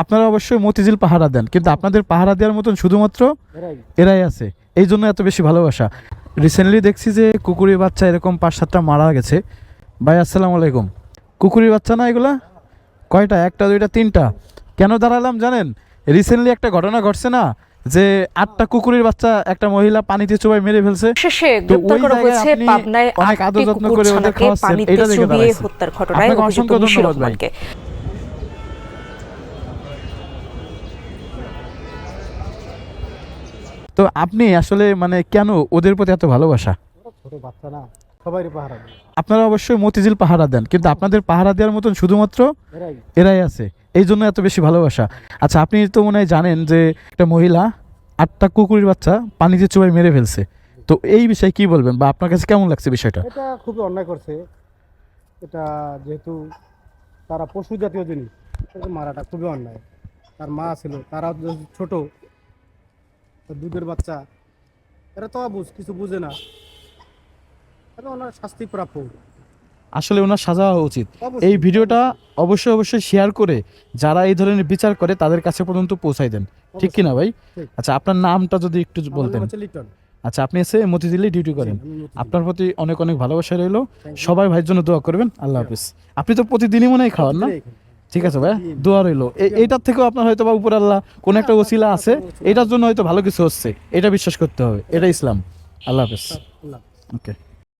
আপনারা অবশ্যই মতিঝিল পাহারা দেন, কিন্তু আপনাদের পাহারা দেওয়ার মতন শুধুমাত্র এরাই আছে, এই জন্য এত বেশি ভালোবাসা। রিসেন্টলি দেখছি যে কুকুরের বাচ্চা এরকম 5-7টা মারা গেছে। ভাই আসসালামু আলাইকুম। কুকুরের বাচ্চা না এগুলা? কয়টা? একটা, দুইটা, তিনটা? কেন দাঁড়ালাম জানেন? রিসেন্টলি একটা ঘটনা ঘটছে না, যে 8টা কুকুরের বাচ্চা একটা মহিলা পানিতে চুবাই মেরে ফেলছে। শেষে তো গ্রেপ্তার ওই করা জায়গায় হয়েছে আপনি পাবনায় অনেক আদর 8টি যত্ন কুকুর করে ওদের ছানাকে খাওয়াচ্ছেন, পানিতে এটা দেখে চুবিয়ে দাঁড়াইছে। হত্যার ঘটনায় আপনাকে অভিযুক্ত অসংখ্য মুশির ধন্যবাদ ভাই। রহমানকে। তো আপনি আসলে মানে কেন ওদের প্রতি এত ভালোবাসা? ছোট বাচ্চা না, সবারই পাহারা দেয়। আপনারা অবশ্যই মতিঝিল পাহারা দেন, কিন্তু আপনাদের পাহারা দেওয়ার মতন শুধুমাত্র এরাই এরাই আছে, এই জন্য এত বেশি ভালোবাসা। আচ্ছা, আপনি তো মনে হয় জানেন যে একটা মহিলা 8টা কুকুরের বাচ্চা পানিতে চুবাই মেরে ফেলছে। তো এই বিষয়ে কি বলবেন, বা আপনার কাছে কেমন লাগছে বিষয়টা? এটা খুবই অন্যায় করছে। এটা যেহেতু তারা পশু জাতীয় জিনিস, এটা মারাটা খুবই অন্যায়। তার মা ছিল, তারা ছোট, তার দুধের বাচ্চা, এরা তো কিছু বুঝে না, এটা ওনার শাস্তি প্রাপ্য। আসলে ওনার সাজা হওয়া উচিত। অবশ্যই, এই ভিডিওটা অবশ্যই শেয়ার করে যারা এই ধরনের বিচার করে তাদের কাছে পর্যন্ত পৌঁছাই দেন, ঠিক কি না ভাই? ঠিক। আচ্ছা, আপনার নামটা যদি একটু আমার নাম বলতেন। হচ্ছে লিটন। আচ্ছা, আপনি এসে মতিঝিলে ডিউটি করেন। জি, আমি মতিঝিল। আপনার প্রতি অনেক অনেক ভালোবাসা রইলো। Thank you. সবাই ভাইয়ের জন্য দোয়া করবেন। আল্লাহ হাফিজ। আপনি তো প্রতিদিনই মনে হয় খাওয়ান না? প্রতিদিনই এখানে। ঠিক আছে ভাই, প্রতিদিন। দোয়া রইলো। এইটার থেকেও আপনার হয়তো বা উপর আল্লাহ কোন একটা ওসিলা আছে, এটার জন্য হয়তো ভালো কিছু হচ্ছে, এটা বিশ্বাস করতে হবে। এটা ইসলাম। আল্লাহ হাফিজ। আল্লাহ। ওকে।